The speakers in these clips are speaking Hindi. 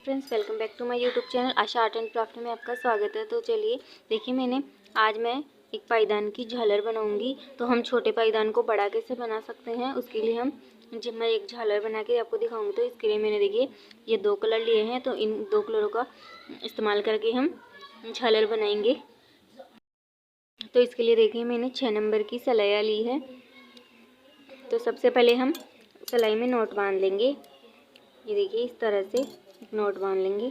Friends, welcome back to my YouTube channel Asha art and craft में आपका स्वागत है। तो चलिए देखिए, आज मैं एक पायदान की झालर बनाऊंगी। तो हम छोटे पायदान को बड़ा कैसे बना सकते हैं, उसके लिए जब मैं एक झालर बना के आपको दिखाऊंगी। तो इसके लिए मैंने देखिए ये 2 कलर लिए हैं। तो इन 2 कलरों का इस्तेमाल करके हम झालर बनाएंगे। तो इसके लिए देखिए मैंने 6 नंबर की सलाइयाँ ली है। तो सबसे पहले हम सलाई में नोट बांध लेंगे। ये देखिए इस तरह से नोट बांध लेंगे।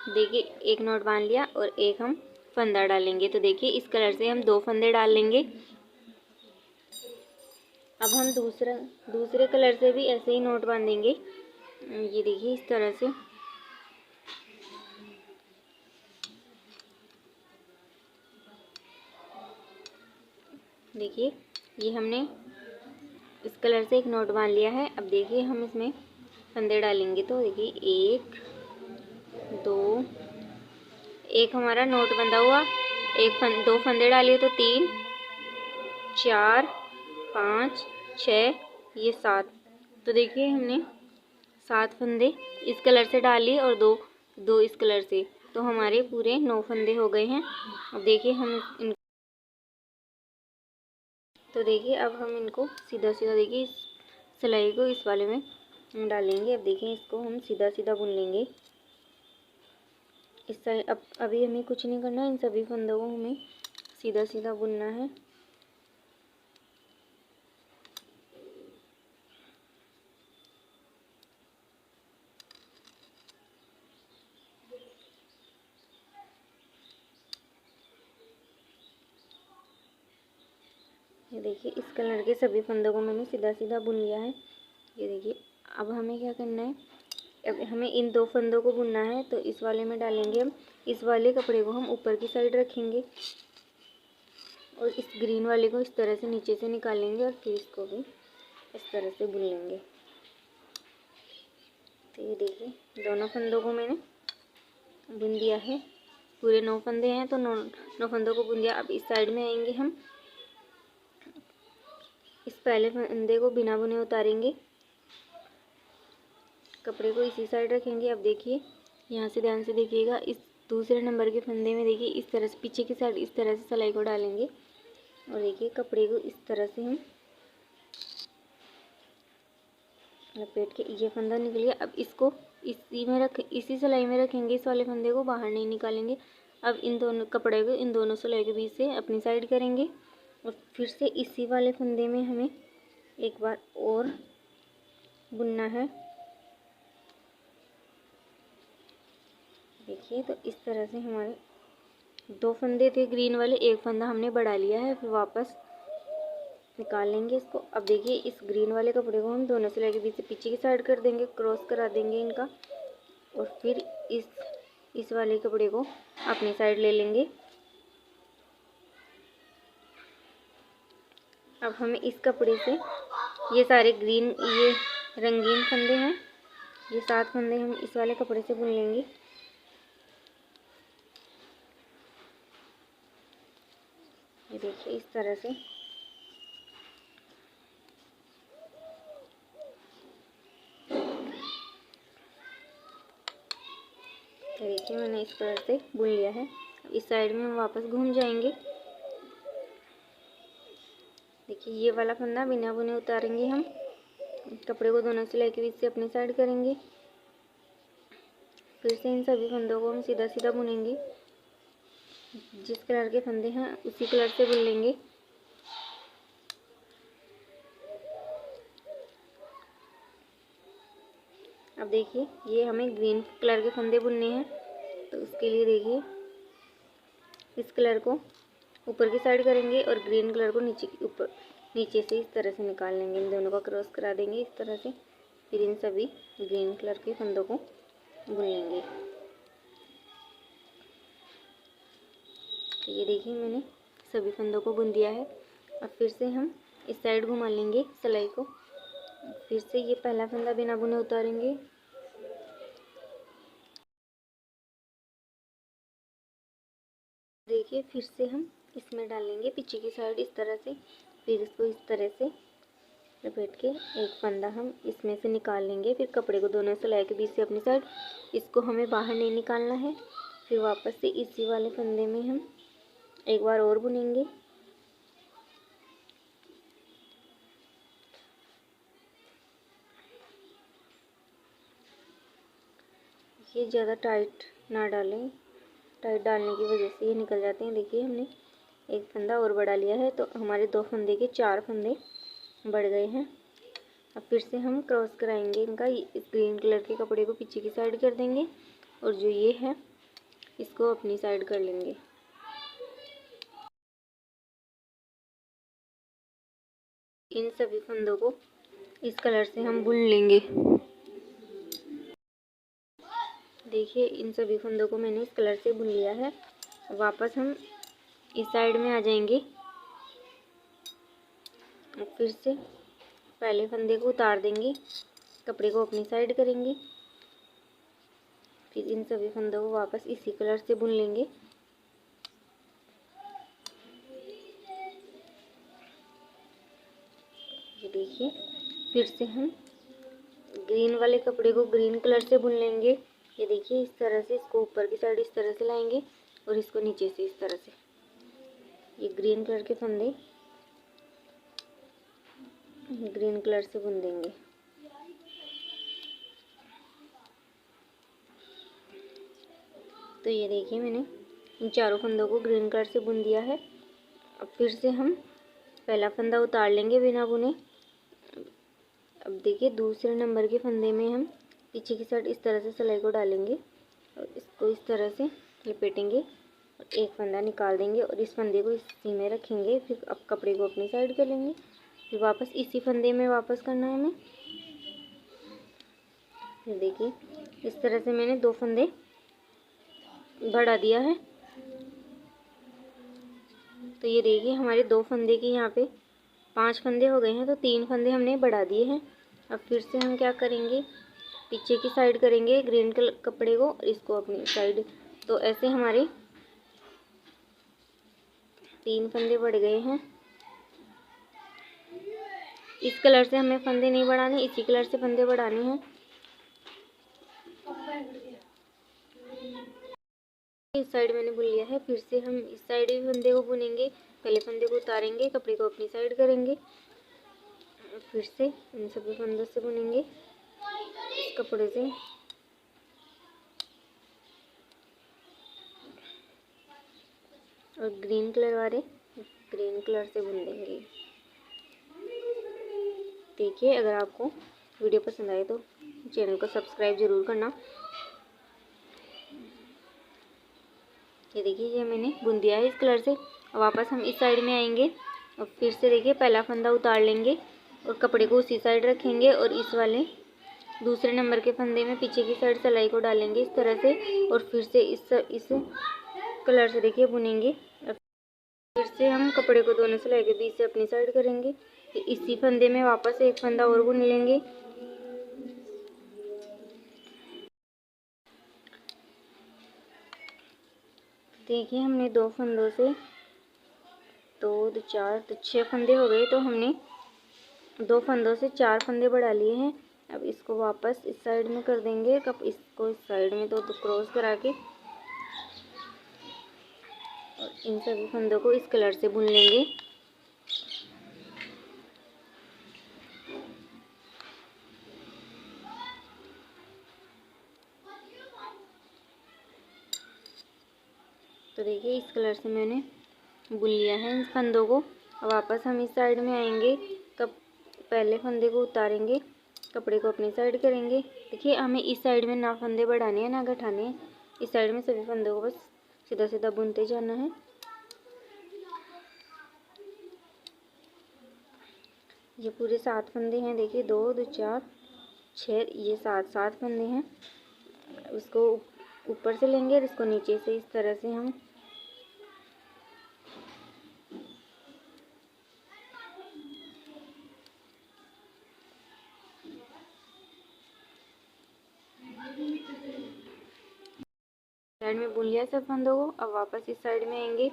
देखिए एक नोट बांध लिया और एक हम फंदा डालेंगे। तो देखिए इस कलर से हम 2 फंदे डाल लेंगे। अब हम दूसरे कलर से भी ऐसे ही नोट बांधेंगे। ये देखिए इस तरह से। देखिए ये हमने इस कलर से एक नोट बांध लिया है। अब देखिए हम इसमें फंदे डालेंगे। तो देखिए 1 2, एक हमारा नोट बंधा हुआ, 2 फंदे डालिए तो 3 4 5 6, ये 7। तो देखिए हमने 7 फंदे इस कलर से डाल लिए और दो इस कलर से। तो हमारे पूरे 9 फंदे हो गए हैं। अब देखिए तो देखिए अब हम इनको सीधा सीधा देखिए इस सिलाई को इस वाले में डालेंगे। अब देखिए इसको हम सीधा सीधा बुन लेंगे इस साइड। अब अभी हमें कुछ नहीं करना है, इन सभी फंदों को हमें सीधा सीधा बुनना है। ये देखिए इस कलर के सभी फंदों को मैंने सीधा सीधा बुन लिया है। ये देखिए अब हमें क्या करना है, अब हमें इन 2 फंदों को बुनना है। तो इस वाले में डालेंगे हम। इस वाले कपड़े को हम ऊपर की साइड रखेंगे और इस ग्रीन वाले को इस तरह से नीचे से निकालेंगे और फिर इसको भी इस तरह से बुन लेंगे। तो ये देखिए दोनों फंदों को मैंने बुन दिया है। पूरे 9 फंदे हैं तो 9 फंदों को बुन दिया। अब इस साइड में आएंगे हम, इस पहले फंदे को बिना बुने उतारेंगे, कपड़े को इसी साइड रखेंगे। अब देखिए यहाँ से ध्यान से देखिएगा, इस दूसरे नंबर के फंदे में देखिए इस तरह से पीछे की साइड इस तरह से सिलाई को डालेंगे और देखिए कपड़े को इस तरह से हम लपेट के, ये फंदा निकल गया। अब इसको इसी सिलाई में रखेंगे, इस वाले फंदे को बाहर नहीं निकालेंगे। अब इन दोनों कपड़े को इन दोनों सिलाई के बीच से अपनी साइड करेंगे और फिर से इसी वाले फंदे में हमें एक बार और बुनना है। देखिए तो इस तरह से हमारे 2 फंदे थे ग्रीन वाले, एक फंदा हमने बढ़ा लिया है, फिर वापस निकाल लेंगे इसको। अब देखिए इस ग्रीन वाले कपड़े को हम दोनों सिलाई के बीच से पीछे की साइड कर देंगे, क्रॉस करा देंगे इनका, और फिर इस वाले कपड़े को अपनी साइड ले लेंगे। अब हमें इस कपड़े से ये सारे ये रंगीन फंदे हैं, ये 7 फंदे हम इस वाले कपड़े से बुन लेंगे। ये देखिए इस तरह से। देखिए मैंने इस तरह से बुन लिया है। इस साइड में हम वापस घूम जाएंगे। देखिए ये वाला फंदा बिना बुने उतारेंगे हम, कपड़े को दोनों सिलाई के बीच से अपनी साइड करेंगे, फिर से इन सभी फंदों को हम सीधा सीधा बुनेंगे। जिस कलर के फंदे हैं उसी कलर से बुन लेंगे। अब देखिए ये हमें ग्रीन कलर के फंदे बुनने हैं। तो उसके लिए देखिए इस कलर को ऊपर की साइड करेंगे और ग्रीन कलर को नीचे से इस तरह से निकाल लेंगे। इन दोनों का क्रॉस करा देंगे इस तरह से, फिर इन सभी ग्रीन कलर के फंदों को बुन लेंगे। तो ये देखिए मैंने सभी फंदों को बुन दिया है। अब फिर से हम इस साइड घुमा लेंगे सिलाई को, फिर से ये पहला फंदा बिना बुने उतारेंगे, देखिए फिर से हम इसमें डालेंगे पीछे की साइड इस तरह से, फिर इसको इस तरह से लपेट के एक फंदा हम इसमें से निकाल लेंगे। फिर कपड़े को दोनों सिलाई के बीच से अपनी साइड, इसको हमें बाहर नहीं निकालना है। फिर वापस से इसी वाले फंदे में हम एक बार और बुनेंगे। ये ज़्यादा टाइट ना डालें, टाइट डालने की वजह से ये निकल जाते हैं। देखिए हमने एक फंदा और बढ़ा लिया है, तो हमारे 2 फंदे के 4 फंदे बढ़ गए हैं। अब फिर से हम क्रॉस कराएंगे इनका। इस ग्रीन कलर के कपड़े को पीछे की साइड कर देंगे और जो ये है इसको अपनी साइड कर लेंगे। इन सभी फंदों को इस कलर से हम बुन लेंगे। देखिए इन सभी फंदों को मैंने इस कलर से बुन लिया है। वापस हम इस साइड में आ जाएंगे। फिर से पहले फंदे को उतार देंगे, कपड़े को अपनी साइड करेंगे, फिर इन सभी फंदों को वापस इसी कलर से बुन लेंगे। ये देखिए फिर से हम ग्रीन वाले कपड़े को ग्रीन कलर से बुन लेंगे। ये देखिए इस तरह से, इसको ऊपर की साइड इस तरह से लाएंगे और इसको नीचे से इस तरह से, ये ग्रीन कलर के फंदे ग्रीन कलर से बुन देंगे। तो ये देखिए मैंने इन चारों फंदों को ग्रीन कलर से बुन दिया है। अब फिर से हम पहला फंदा उतार लेंगे बिना बुने। अब देखिए दूसरे नंबर के फंदे में हम पीछे की साइड इस तरह से सिलाई को डालेंगे और इसको इस तरह से लपेटेंगे और एक फंदा निकाल देंगे और इस फंदे को इसी में रखेंगे। फिर अब कपड़े को अपनी साइड कर लेंगे, फिर वापस इसी फंदे में वापस करना है हमें। फिर देखिए इस तरह से मैंने 2 फंदे बढ़ा दिया है। तो ये देखिए हमारे 2 फंदे के यहाँ पे 5 फंदे हो गए हैं, तो 3 फंदे हमने बढ़ा दिए हैं। अब फिर से हम क्या करेंगे, पीछे की साइड करेंगे ग्रीन कलर कपड़े को और इसको अपनी साइड। तो ऐसे हमारे 3 फंदे बढ़ गए हैं। इस कलर से हमें फंदे नहीं बढ़ाने, इसी कलर से फंदे बढ़ाने हैं। इस साइड मैंने बुन लिया है, फिर से हम इस साइड भी फंदे को बुनेंगे। पहले फंदे को उतारेंगे, कपड़े को अपनी साइड करेंगे, फिर से इन सभी फंदों से बुनेंगे इस कपड़े से। और ग्रीन कलर वाले ग्रीन कलर से बुन देंगे। देखिए अगर आपको वीडियो पसंद आए तो चैनल को सब्सक्राइब ज़रूर करना। ये देखिए ये मैंने बुन दिया है इस कलर से। अब वापस हम इस साइड में आएंगे और फिर से देखिए पहला फंदा उतार लेंगे और कपड़े को उसी साइड रखेंगे और इस वाले दूसरे नंबर के फंदे में पीछे की साइड सिलाई को डालेंगे इस तरह से और फिर से इस कलर से देखिए बुनेंगे। फिर से हम कपड़े को दोनों सिलाई के बीच से अपनी साइड करेंगे, फिर इसी फंदे में वापस एक फंदा और बुन लेंगे। देखिए हमने 2 फंदों से 2 2 4 तो 6 फंदे हो गए, तो हमने 2 फंदों से 4 फंदे बढ़ा लिए हैं। अब इसको वापस इस साइड में कर देंगे, कब इसको इस साइड में तो क्रॉस करा के और इन सभी फंदों को इस कलर से बुन लेंगे। तो देखिए इस कलर से मैंने बुन लिया है इन फंदों को। अब वापस हम इस साइड में आएंगे, कब पहले फंदे को उतारेंगे, कपड़े को अपनी साइड करेंगे। देखिए हमें इस साइड में ना फंदे बढ़ाने हैं ना घटाने हैं, इस साइड में सभी फंदों को बस सीधा सीधा बुनते जाना है। ये पूरे 7 फंदे हैं। देखिए 2 2 4 6, ये 7 फंदे हैं। इसको ऊपर से लेंगे और इसको नीचे से इस तरह से हम साइड में बुन लिया सब फंदों को। अब वापस इस साइड में आएंगे,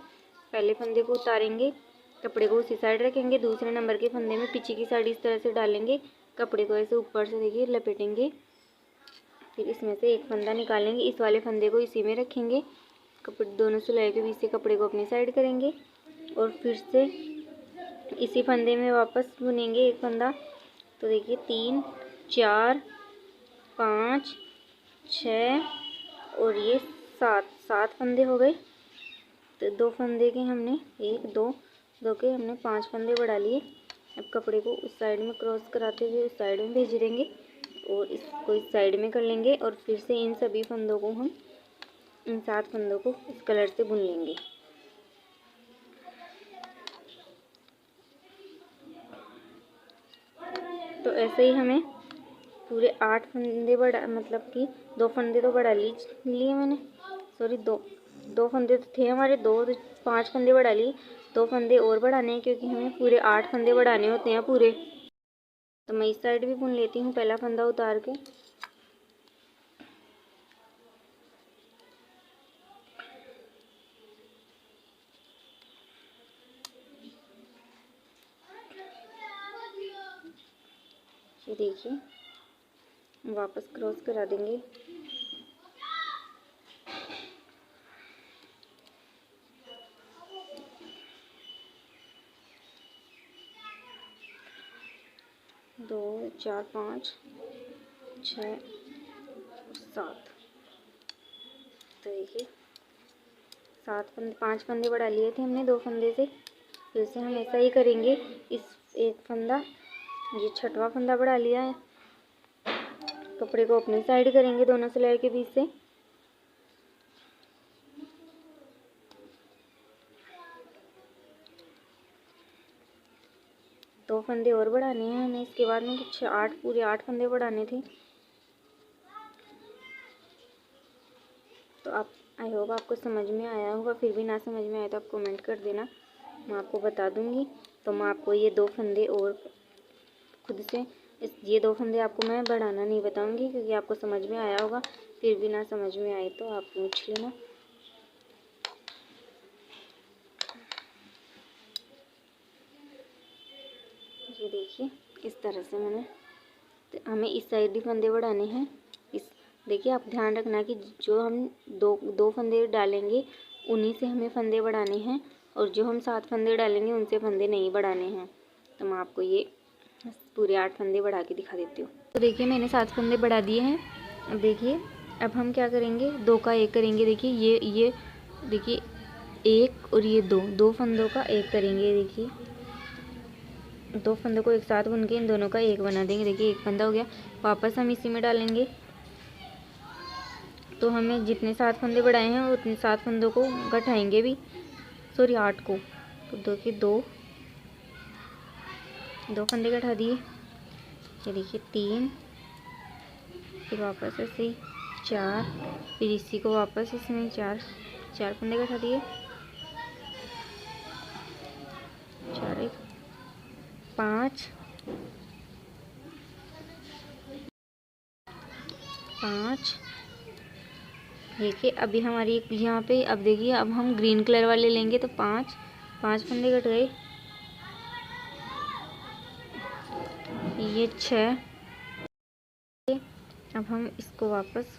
पहले फंदे को उतारेंगे, कपड़े को उसी साइड रखेंगे, दूसरे नंबर के फंदे में पीछे की साइड इस तरह से डालेंगे, कपड़े को ऐसे ऊपर से देखिए लपेटेंगे, फिर इसमें से एक फंदा निकालेंगे, इस वाले फंदे को इसी में रखेंगे, कपड़े दोनों सिलाई के बीच से कपड़े को अपनी साइड करेंगे और फिर से इसी फंदे में वापस बुनेंगे एक फंदा। तो देखिए 3 4 5 6 और ये 7 फंदे हो गए। तो 2 फंदे के हमने 1 2 के हमने 5 फंदे बढ़ा लिए। अब कपड़े को उस साइड में क्रॉस कराते हुए उस साइड में भेज देंगे और इसको इस साइड में कर लेंगे और फिर से इन सभी फंदों को हम इन 7 फंदों को इस कलर से बुन लेंगे। तो ऐसे ही हमें पूरे 8 फंदे बढ़ा, मतलब कि 2 फंदे तो बढ़ा लिए मैंने, सॉरी 2 फंदे तो थे हमारे, 5 फंदे बढ़ा लिए, 2 फंदे और बढ़ाने हैं क्योंकि हमें पूरे 8 फंदे बढ़ाने होते हैं पूरे। तो मैं इस साइड भी बुन लेती हूँ पहला फंदा उतार के। ये देखिए वापस क्रॉस करा देंगे। दो 4 5 6 7। तो देखिए 5 फंदे बढ़ा लिए थे हमने 2 फंदे से, फिर से हम ऐसा ही करेंगे। इस एक फंदा, ये 6वां फंदा बढ़ा लिया है, कपड़े को अपनी साइड करेंगे दोनों सिलाई के बीच से। दो फंदे और बढ़ाने हैं हमें इसके बाद में, कुछ 8 पूरे 8 फंदे बढ़ाने थे। तो आप आई होप आपको समझ में आया होगा, फिर भी ना समझ में आया तो आप कमेंट कर देना, मैं आपको बता दूंगी। तो मैं आपको ये 2 फंदे और खुद से ये 2 फंदे आपको मैं बढ़ाना नहीं बताऊंगी क्योंकि आपको समझ में आया होगा, फिर भी ना समझ में आए तो आप पूछ लेना। ये देखिए इस तरह से मैंने, तो हमें इस साइड ही फंदे बढ़ाने हैं। इस देखिए आप ध्यान रखना कि जो हम दो फंदे डालेंगे उन्हीं से हमें फंदे बढ़ाने हैं और जो हम 7 फंदे डालेंगे उनसे फंदे नहीं बढ़ाने हैं। तो मैं आपको ये पूरे 8 फंदे बढ़ा के दिखा देती हूँ। तो देखिए मैंने 7 फंदे बढ़ा दिए हैं। अब देखिए अब हम क्या करेंगे, 2 का 1 करेंगे। देखिए ये देखिए 1 और ये 2 फंदों का 1 करेंगे। देखिए 2 फंदों को एक साथ बुन के इन दोनों का 1 बना देंगे। देखिए 1 फंदा हो गया, वापस हम इसी में डालेंगे। तो हमें जितने 7 फंदे बढ़ाए हैं उतने 7 फंदों को गठाएंगे भी, सॉरी 8 को। तो देखिए 2 फंदे गठा दिए। ये देखिए 3, फिर वापस ऐसे 4, फिर इसी को वापस इसमें 4 फंदे गठा दिए। 4 1 5 5। देखिए अभी हमारी यहाँ पे, अब देखिए अब हम ग्रीन कलर वाले लेंगे तो 5 फंदे कट गए। ये 6, अब हम इसको वापस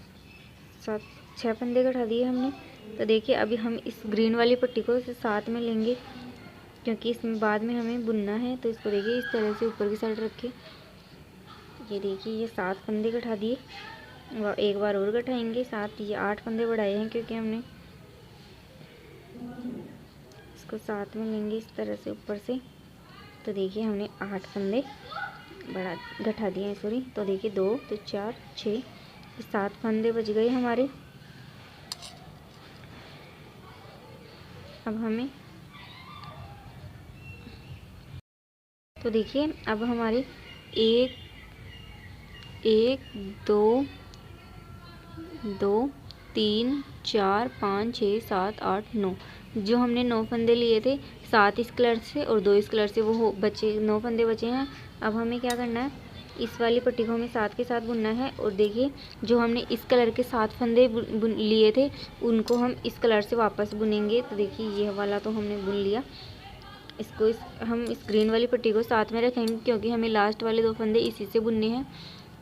6 फंदे कटा दिए हमने। तो देखिए अभी हम इस ग्रीन वाली पट्टी को इसे साथ में लेंगे क्योंकि इसमें बाद में हमें बुनना है। तो इसको देखिए इस तरह से ऊपर की साइड रखें। ये देखिए ये 7 फंदे कटा दिए, एक बार और गठाएंगे 7। ये 8 फंदे बढ़ाए हैं क्योंकि हमने इसको साथ में लेंगे इस तरह से ऊपर से। तो देखिए हमने 8 फंदे गठा दिए हैं, सॉरी। तो देखिए 2 तो 4 6 7 फंदे बच गए हमारे। अब हमें, तो देखिए अब हमारे 1 2 3 4 5 6 7 8 9, जो हमने 9 फंदे लिए थे, 7 इस कलर से और 2 इस कलर से, वो बचे 9 फंदे बचे हैं। अब हमें क्या करना है, इस वाली पट्टी को हमें साथ के साथ बुनना है। और देखिए जो हमने इस कलर के 7 फंदे बुन लिए थे उनको हम इस कलर से वापस बुनेंगे। तो देखिए ये वाला तो हमने बुन लिया, इसको हम इस ग्रीन वाली पट्टी को साथ में रखेंगे क्योंकि हमें लास्ट वाले 2 फंदे इसी से बुनने हैं।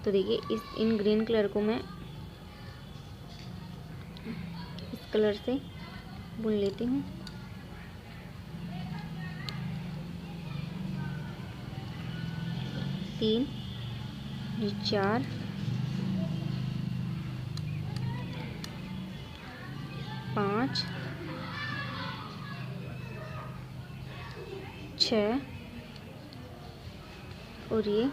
तो देखिए इन ग्रीन कलर को मैं इस कलर से बुन लेती हूँ। तीन, 4, 5, 6 और ये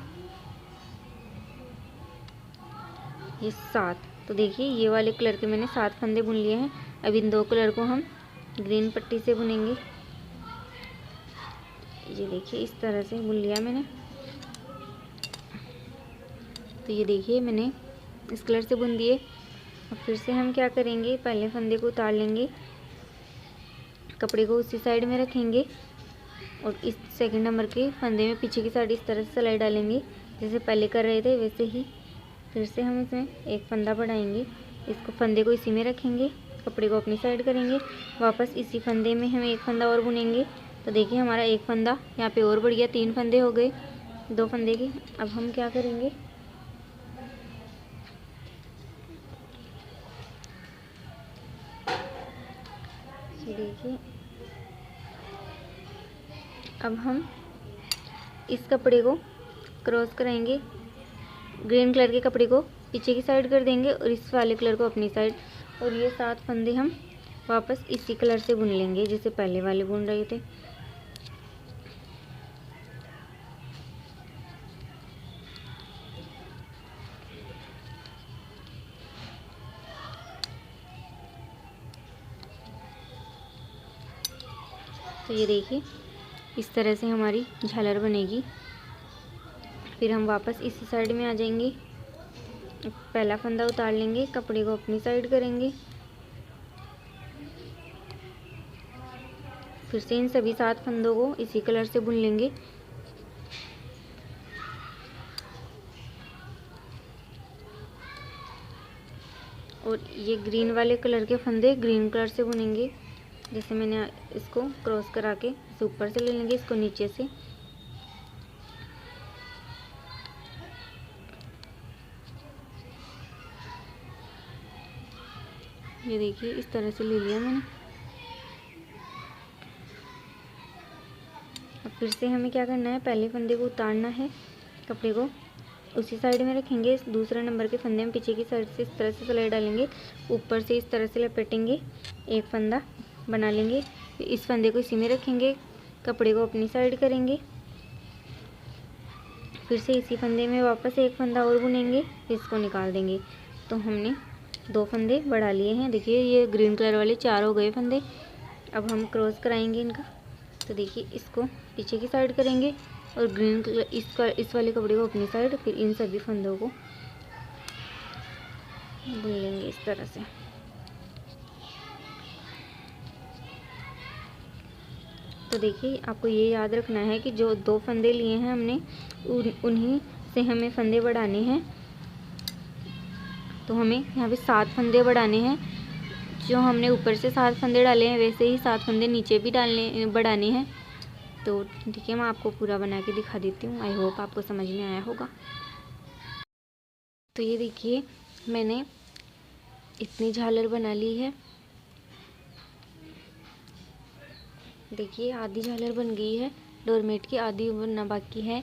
7। तो देखिए ये वाले कलर के मैंने 7 फंदे बुन लिए हैं। अब इन 2 कलर को हम ग्रीन पट्टी से बुनेंगे। ये देखिए इस तरह से बुन लिया मैंने। तो ये देखिए मैंने इस कलर से बुन दिए। अब फिर से हम क्या करेंगे, पहले फंदे को उतार लेंगे, कपड़े को उसी साइड में रखेंगे और इस सेकंड नंबर के फंदे में पीछे की साइड इस तरह से सिलाई डालेंगे जैसे पहले कर रहे थे वैसे ही। फिर से हम इसमें एक फंदा बढ़ाएंगे, इसको फंदे को इसी में रखेंगे, कपड़े को अपनी साइड करेंगे, वापस इसी फंदे में हम एक फंदा और बुनेंगे। तो देखिए हमारा एक फंदा यहाँ पे और बढ़ गया, 3 फंदे हो गए 2 फंदे के। अब हम क्या करेंगे, देखिए अब हम इस कपड़े को क्रॉस कराएंगे, ग्रीन कलर के कपड़े को पीछे की साइड कर देंगे और इस वाले कलर को अपनी साइड, और ये 7 फंदे हम वापस इसी कलर से बुन लेंगे जैसे पहले वाले बुन रहे थे। तो ये देखिए इस तरह से हमारी झालर बनेगी। फिर हम वापस इसी साइड में आ जाएंगे, पहला फंदा उतार लेंगे, कपड़े को अपनी साइड करेंगे, फिर से इन सभी 7 फंदों को इसी कलर से बुन लेंगे। और ये ग्रीन वाले कलर के फंदे ग्रीन कलर से बुनेंगे जैसे मैंने इसको क्रॉस करा के इसे ऊपर से ले लेंगे, इसको नीचे से। ये देखिए इस तरह से ले लिया मैंने। अब फिर से हमें क्या करना है, पहले फंदे को उतारना है, कपड़े को उसी साइड में रखेंगे, इस दूसरे नंबर के फंदे में पीछे की साइड से इस तरह से सिलाई डालेंगे, ऊपर से इस तरह से लपेटेंगे, एक फंदा बना लेंगे, इस फंदे को इसी में रखेंगे, कपड़े को अपनी साइड करेंगे, फिर से इसी फंदे में वापस एक फंदा और बुनेंगे, इसको निकाल देंगे। तो हमने 2 फंदे बढ़ा लिए हैं। देखिए ये ग्रीन कलर वाले 4 हो गए फंदे। अब हम क्रॉस कराएंगे इनका। तो देखिए इसको पीछे की साइड करेंगे और ग्रीन कलर इस वाले कपड़े को अपनी साइड, फिर इन सभी फंदों को बुन लेंगे इस तरह से। तो देखिए आपको ये याद रखना है कि जो 2 फंदे लिए हैं हमने उन्हीं से हमें फंदे बढ़ाने हैं। तो हमें यहाँ पे 7 फंदे बढ़ाने हैं, जो हमने ऊपर से 7 फंदे डाले हैं वैसे ही 7 फंदे नीचे भी बढ़ाने हैं। तो ठीक है, मैं आपको पूरा बना के दिखा देती हूँ। आई होप आपको समझ में आया होगा। तो ये देखिए मैंने इतनी झालर बना ली है। देखिए आधी झालर बन गई है, डोरमेट की आधी बनना बाकी है।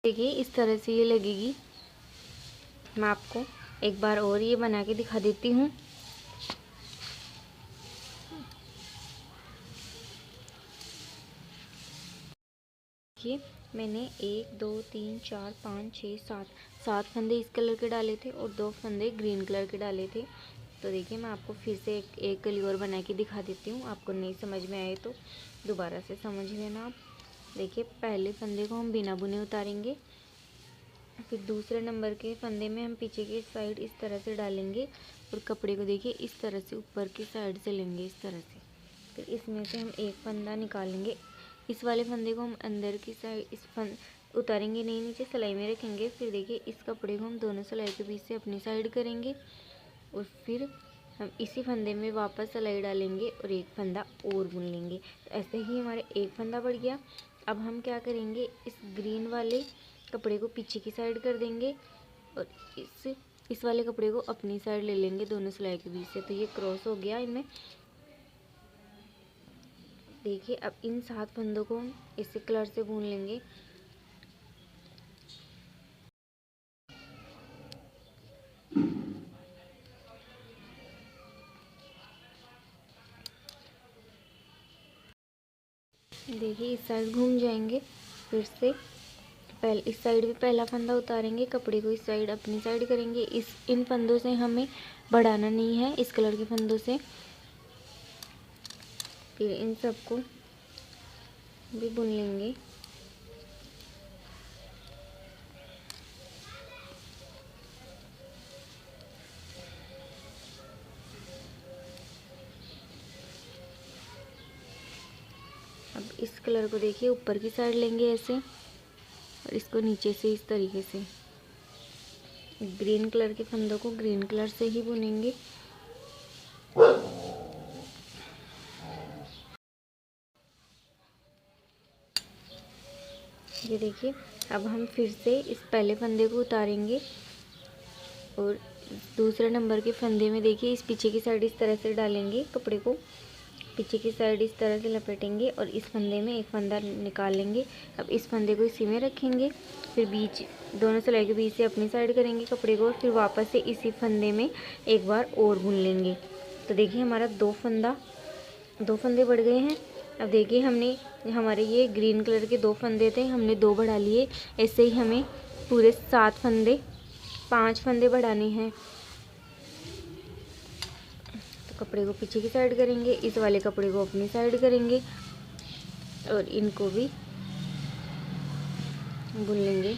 देखिए इस तरह से ये लगेगी। मैं आपको एक बार और ये बना के दिखा देती हूँ। देखिए मैंने 1 2 3 4 5 6 7 फंदे इस कलर के डाले थे और 2 फंदे ग्रीन कलर के डाले थे। तो देखिए मैं आपको फिर से एक कली और बना के दिखा देती हूँ। आपको नहीं समझ में आए तो दोबारा से समझ लेना आप। देखिए पहले फंदे को हम बिना बुने उतारेंगे, फिर दूसरे नंबर के फंदे में हम पीछे की साइड इस तरह से डालेंगे और कपड़े को देखिए इस तरह से ऊपर की साइड से लेंगे इस तरह से। फिर इसमें से हम एक फंदा निकालेंगे, इस वाले फंदे को हम अंदर की साइड उतारेंगे नहीं, नीचे सिलाई में रखेंगे। फिर देखिए इस कपड़े को हम दोनों सिलाई के बीच से अपनी साइड करेंगे और फिर हम इसी फंदे में वापस सिलाई डालेंगे और एक फंदा और बुन लेंगे। तो ऐसे ही हमारे एक फंदा बढ़ गया। अब हम क्या करेंगे, इस ग्रीन वाले कपड़े को पीछे की साइड कर देंगे और इस वाले कपड़े को अपनी साइड ले लेंगे दोनों सिलाई के बीच से। तो ये क्रॉस हो गया इनमें। देखिए अब इन 7 फंदों को हम इसी कलर से बुन लेंगे। देखिए इस साइड घूम जाएंगे, फिर से पहले इस साइड भी पहला फंदा उतारेंगे, कपड़े को इस साइड अपनी साइड करेंगे। इन फंदों से हमें बढ़ाना नहीं है, इस कलर के फंदों से। फिर इन सबको भी बुन लेंगे। अब इस कलर को देखिए ऊपर की साइड लेंगे ऐसे, और इसको नीचे से इस तरीके से। ग्रीन कलर के फंदों को ग्रीन कलर से ही बुनेंगे। ये देखिए अब हम फिर से इस पहले फंदे को उतारेंगे और दूसरे नंबर के फंदे में देखिए इस पीछे की साइड इस तरह से डालेंगे, कपड़े को पीछे की साइड इस तरह से लपेटेंगे और इस फंदे में एक फंदा निकाल लेंगे। अब इस फंदे को इसी में रखेंगे, फिर बीच दोनों सिलाई के बीच से अपनी साइड करेंगे कपड़े को, फिर वापस से इसी फंदे में एक बार और बुन लेंगे। तो देखिए हमारा दो फंदे बढ़ गए हैं। अब देखिए हमने हमारे ये ग्रीन कलर के 2 फंदे थे, हमने 2 बढ़ा लिए। ऐसे ही हमें पूरे 5 फंदे बढ़ाने हैं। तो कपड़े को पीछे की साइड करेंगे, इस वाले कपड़े को अपनी साइड करेंगे और इनको भी बुन लेंगे।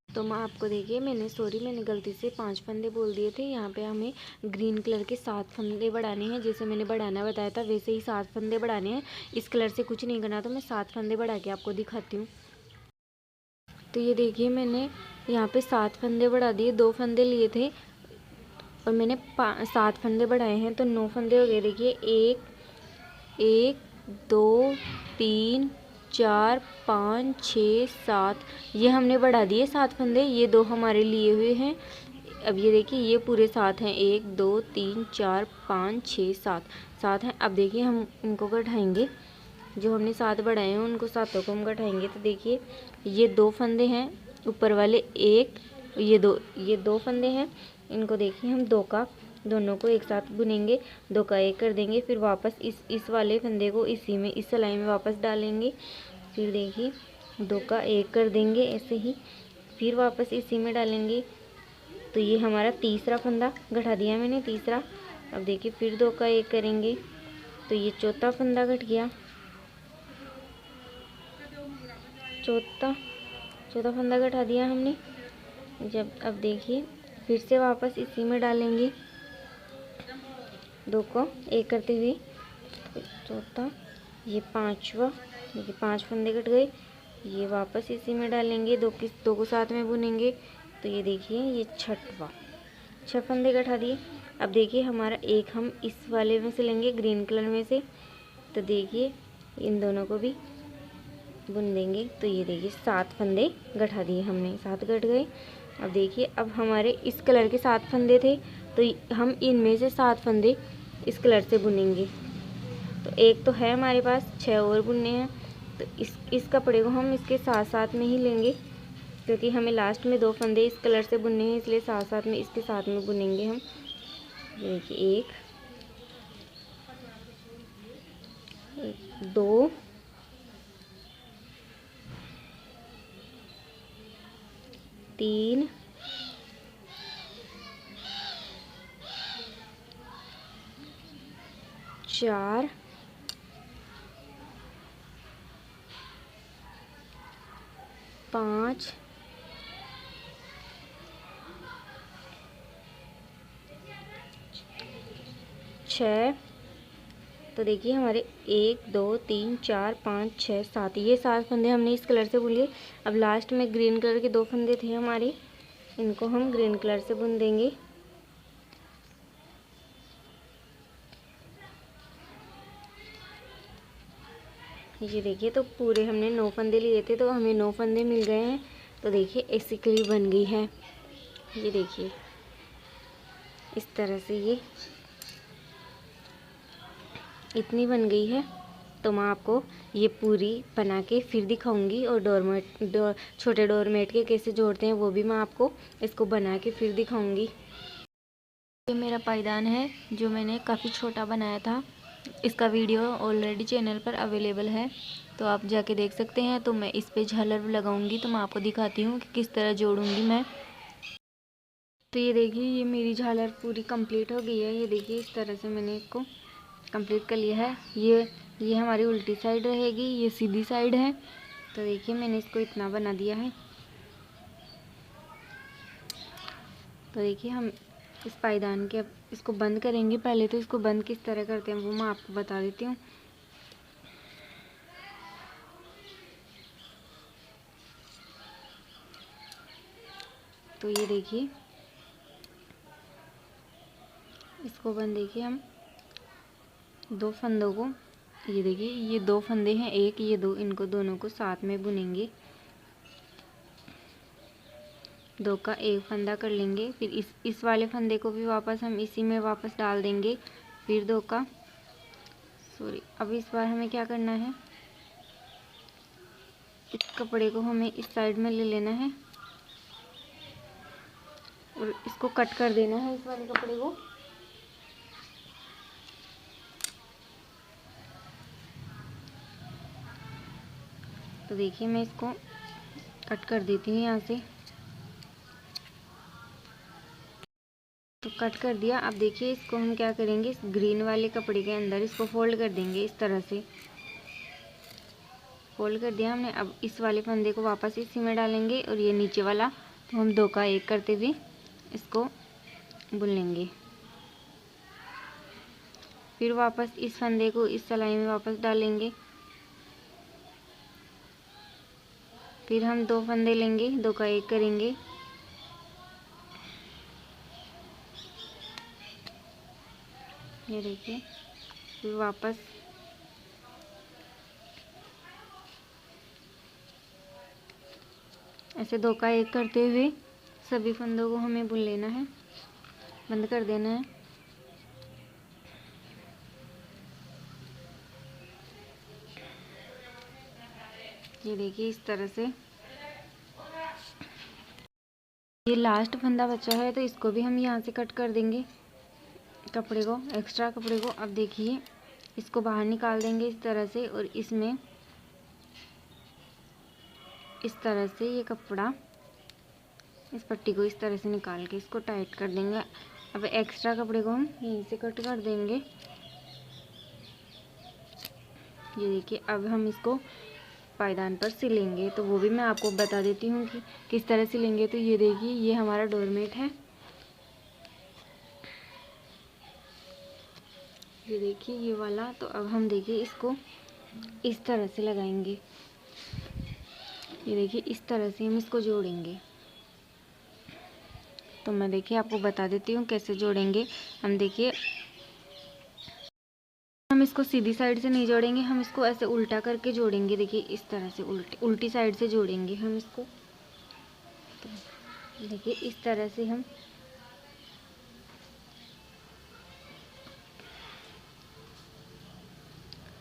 तो मैं आपको देखिए मैंने गलती से 5 फंदे बोल दिए थे। यहाँ पे हमें ग्रीन कलर के 7 फंदे बढ़ाने हैं। जैसे मैंने बढ़ाना बताया था वैसे ही 7 फंदे बढ़ाने हैं। इस कलर से कुछ नहीं करना, तो मैं 7 फंदे बढ़ा के आपको दिखाती हूँ। तो ये देखिए मैंने यहाँ पे 7 फंदे बढ़ा दिए, 2 फंदे लिए थे और मैंने 7 फंदे बढ़ाए हैं, तो 9 फंदे हो गए। देखिए 1 2 3 4 5 6 7, ये हमने बढ़ा दिए 7 फंदे। ये 2 हमारे लिए हुए हैं। अब ये देखिए ये पूरे 7 हैं, 1 2 3 4 5 6 7 हैं। अब देखिए हम इनको गठाएंगे, जो हमने 7 बढ़ाए हैं उनको 7 को हम गठाएंगे। तो देखिए ये 2 फंदे हैं ऊपर वाले, ये दो फंदे हैं। इनको देखिए हम दोनों को एक साथ बुनेंगे, 2 का 1 कर देंगे, फिर वापस इस वाले फंदे को इसी में इस सिलाई में वापस डालेंगे। फिर देखिए 2 का 1 कर देंगे ऐसे ही, फिर वापस इसी में डालेंगे। तो ये हमारा तीसरा फंदा गठा दिया मैंने, तीसरा। अब देखिए फिर 2 का 1 करेंगे, तो ये चौथा फंदा गठ गया, चौथा फंदा गठा दिया हमने। अब देखिए फिर से वापस इसी में डालेंगे, 2 को 1 करते हुए, चौथा, ये 5वां। देखिए 5 फंदे कट गए, ये वापस इसी में डालेंगे, 2 को साथ में बुनेंगे। तो ये देखिए ये 6 फंदे गठा दिए। अब देखिए हमारा एक हम इस वाले में से लेंगे, ग्रीन कलर में से। तो देखिए इन दोनों को भी बुन देंगे। तो ये देखिए 7 फंदे गठा दिए हमने, 7 गठ गए। अब देखिए अब हमारे इस कलर के 7 फंदे थे, तो हम इनमें से 7 फंदे इस कलर से बुनेंगे। तो एक तो है हमारे पास, 6 और बुनने हैं। तो इस कपड़े को हम इसके साथ साथ में ही लेंगे, क्योंकि हमें लास्ट में 2 फंदे इस कलर से बुनने हैं, इसलिए साथ साथ में इसके साथ में बुनेंगे हम। देखिए 1 2 3 4 5 6। तो देखिए हमारे 1 2 3 4 5 6 7, ये 7 फंदे हमने इस कलर से बुन लिए। अब लास्ट में ग्रीन कलर के 2 फंदे थे हमारे, इनको हम ग्रीन कलर से बुन देंगे। ये देखिए, तो पूरे हमने 9 फंदे लिए थे, तो हमें 9 फंदे मिल गए हैं। तो देखिए ऐसी कली बन गई है। ये देखिए इस तरह से ये इतनी बन गई है। तो मैं आपको ये पूरी बना के फिर दिखाऊंगी, और छोटे डोरमेट के कैसे जोड़ते हैं वो भी मैं आपको इसको बना के फिर दिखाऊंगी। ये मेरा पायदान है जो मैंने काफ़ी छोटा बनाया था। इसका वीडियो ऑलरेडी चैनल पर अवेलेबल है, तो आप जाके देख सकते हैं। तो मैं इस पे झालर लगाऊंगी, तो मैं आपको दिखाती हूँ कि किस तरह जोड़ूंगी मैं। तो ये देखिए, ये मेरी झालर पूरी कंप्लीट हो गई है। ये देखिए इस तरह से मैंने इसको कंप्लीट कर लिया है। ये हमारी उल्टी साइड रहेगी, ये सीधी साइड है। तो देखिए मैंने इसको इतना बना दिया है। तो देखिए हम इस पायदान के अब इसको बंद करेंगे। पहले तो इसको बंद किस तरह करते हैं वो मैं आपको बता देती हूँ। तो ये देखिए इसको बंद, देखिए हम 2 फंदों को, ये देखिए ये 2 फंदे हैं, एक ये 2, इनको दोनों को साथ में बुनेंगे। 2 का एक फंदा कर लेंगे, फिर इस वाले फंदे को भी वापस हम इसी में वापस डाल देंगे। फिर 2 का अब इस बार हमें क्या करना है, इस कपड़े को हमें इस साइड में ले लेना है और इसको कट कर देना है, इस वाले कपड़े को। तो देखिए मैं इसको कट कर देती हूँ यहाँ से। तो कट कर दिया। अब देखिए इसको हम क्या करेंगे, इस ग्रीन वाले कपड़े के अंदर इसको फोल्ड कर देंगे। इस तरह से फोल्ड कर दिया हमने। अब इस वाले फंदे को वापस इसी में डालेंगे, और ये नीचे वाला तो हम 2 का एक करते हुए इसको बुन लेंगे। फिर वापस इस फंदे को इस सिलाई में वापस डालेंगे। फिर हम 2 फंदे लेंगे, 2 का एक करेंगे। ये देखिए, फिर वापस ऐसे 2 का एक करते हुए सभी फंदों को हमें बुन लेना है, बंद कर देना है। ये देखिए इस तरह से। ये लास्ट फंदा बचा है, तो इसको भी हम यहाँ से कट कर देंगे, कपड़े को, एक्स्ट्रा कपड़े को। अब देखिए इसको बाहर निकाल देंगे इस तरह से, और इसमें इस तरह से ये कपड़ा, इस पट्टी को इस तरह से निकाल के इसको टाइट कर देंगे। अब एक्स्ट्रा कपड़े को हम यहीं से कट कर देंगे। ये देखिए अब हम इसको पायदान पर सिलेंगे, तो वो भी मैं आपको बता देती हूँ कि किस तरह सिलेंगे। तो ये देखिए ये हमारा डोरमेट है। ये देखिए ये वाला। तो अब हम देखिए इसको इस तरह से लगाएंगे। ये देखिए इस तरह से हम इसको जोड़ेंगे। तो मैं देखिए आपको बता देती हूँ कैसे जोड़ेंगे। हम देखिए हम इसको सीधी साइड से नहीं जोड़ेंगे, हम इसको ऐसे उल्टा करके जोड़ेंगे। देखिए इस तरह से उल्टी साइड से जोड़ेंगे हम इसको। तो देखिए इस तरह से हम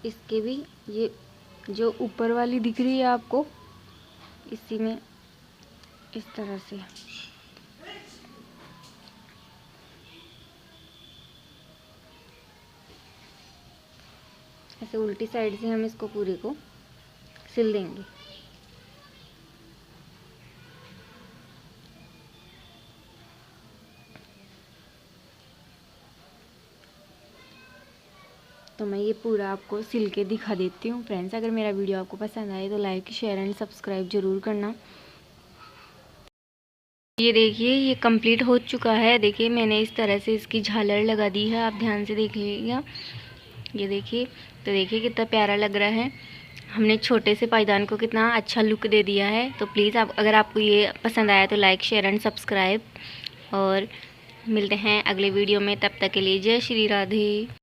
इसके भी, ये जो ऊपर वाली दिख रही है आपको, इसी में इस तरह से ऐसे उल्टी साइड से हम इसको पूरे को सिल देंगे। तो मैं ये पूरा आपको सिल के दिखा देती हूँ। फ्रेंड्स, अगर मेरा वीडियो आपको पसंद आए तो लाइक शेयर एंड सब्सक्राइब ज़रूर करना। ये देखिए ये कंप्लीट हो चुका है। देखिए मैंने इस तरह से इसकी झालर लगा दी है, आप ध्यान से देख लीजिएगा। ये देखिए, तो देखिए कितना प्यारा लग रहा है। हमने छोटे से पायदान को कितना अच्छा लुक दे दिया है। तो प्लीज़ आप, अगर आपको ये पसंद आया तो लाइक शेयर एंड सब्सक्राइब, और मिलते हैं अगले वीडियो में। तब तक के लिए जय श्री राधे।